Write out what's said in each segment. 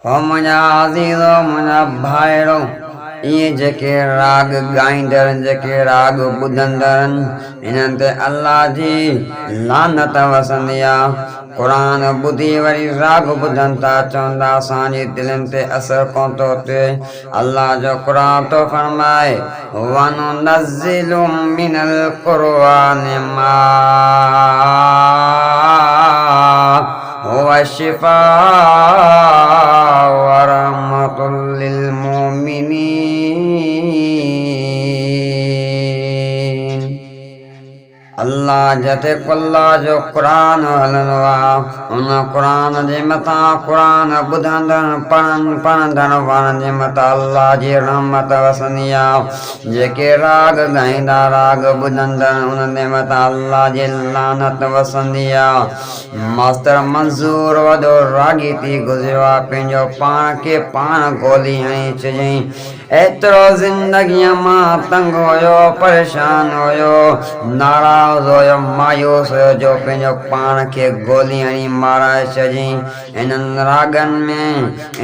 हो मुंहिंजा अज़ीज़ो मुंहिंजा भाइरो इहे जेके राग ॻाईंदड़ जेके राग ॿुधंदड़ इन्हनि ते अल्लाह जी लानत वसंदी आहे। क़ुरान ॿुधी वरी राग ॿुधनि था चवंदा असांजी दिलनि ते असर कोन थो थिए। अल्लाह जो क़ुरान थो फरमाए वनुनज़्ज़िलु मिनल क़ुरआनि मा हुव शिफ़ाअ व रहमतुल लिल मुमिनीन। अल्लाह जते अल्लाह जो क़ुरान हलंदो आहे उन क़ुरान जे मथां क़ुरान ॿुधंदड़ पढ़ंदड़ वारनि जे मथां अल्लाह जी रहमत वसंदी आहे। जेके राग ॻाईंदा राग ॿुधंदड़ उन्हनि जे मथां अल्लाह जी लानत वसंदी आहे। मास्टर मंज़ूर वॾो रागी थी गुज़रियो आहे, पंहिंजो पाण खे पाण ॻोल्ही हणी चयईं एतिरो ज़िंदगीअ मां तंग हुयो, परेशान हुयो, नाराज़ हुयो, मायूस हुयो जो पंहिंजो पाण खे ॻोल्ही हणी माराए छॾियईं। इन्हनि रागनि में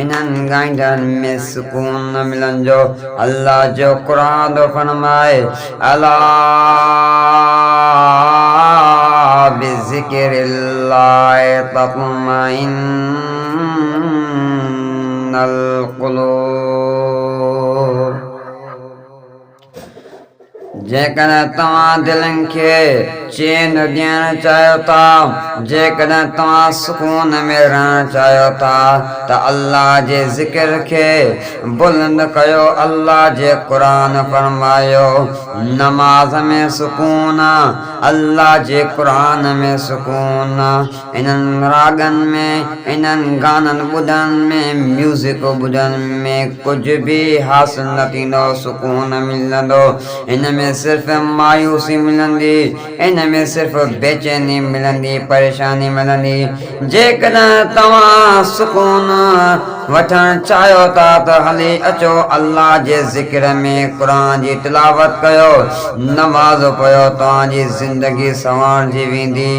इन्हनि ॻाईंदड़नि में सुकून न मिलंदो। अल्लाह जो क़ुरान थो फरमाए अला बिज़िक्रिल्लाहि तत्मइन्नुल क़ुलूब। जेकॾहिं तव्हां दिलनि खे चैन ॾियणु चाहियो था, जेकॾहिं तव्हां सुकून में रहणु चाहियो था त अल्लाह जे ज़िक्र खे बुलंद कयो। अल्लाह जे क़ुरान फरमायो नमाज़ में सुकून आहे, अल्लाह जे क़ुरान में सुकून आहे। इन्हनि रागनि में इन्हनि गाननि ॿुधण में म्यूज़िक ॿुधण में कुझु बि हासिलु न थींदो, सुकून मिलंदो। इन में सिर्फ़ मायूसी मिलंदी, इन में सिर्फ़ बेचैनी मिलंदी, परेशानी मिलंदी। जेकॾहिं तव्हां सुकून वठणु चाहियो था त हली अचो अल्लाह जे ज़िक्र में क़ुरान जी तिलावत कयो, नमाज़ पढ़ो, तव्हांजी ज़िंदगी संवारजी वेंदी।